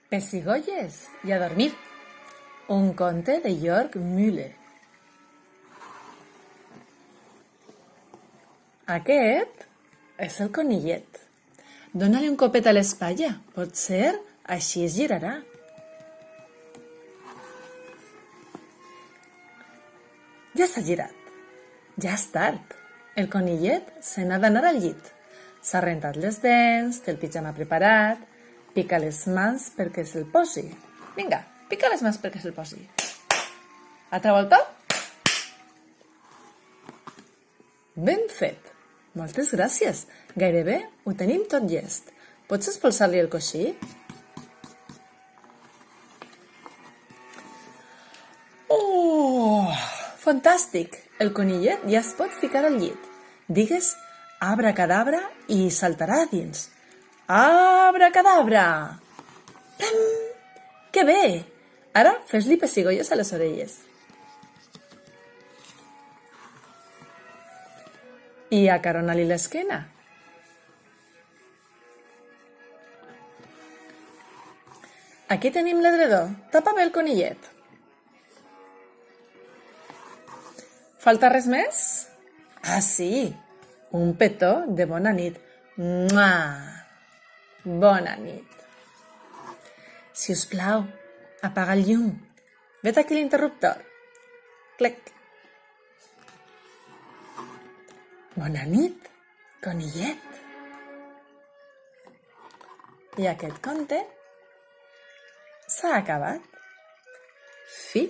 Pessigolles i a dormir. Un conte de Jörg Müller. Aquest és el conillet. Dóna-li un copet a l'espatlla. Potser així es girarà. Ja s'ha girat. Ja és tard. El conillet se n'ha d'anar al llit. S'ha rentat les dents, té el pijama preparat, pica les mans perquè se'l posi. Vinga, pica les mans perquè se'l posi. Altra volta? Ben fet. Moltes gràcies. Gairebé ho tenim tot llest. Pots espolsar-li el coixí? Oh, fantàstic! El conillet ja es pot ficar al llit. Digues abracadabra i saltarà a dins. Abracadabra! Pam! Que bé! Ara fes-li pessigolles a les orelles. I acarona-li l'esquena. Aquí tenim l'edredó. Tapa bé el conillet. Falta res més? Ah, sí! Un petó de bona nit. Mua! Bona nit. Si us plau, apaga el llum. Vet aquí l'interruptor. Clec. Bona nit, conillet. I aquest conte s'ha acabat. Fi.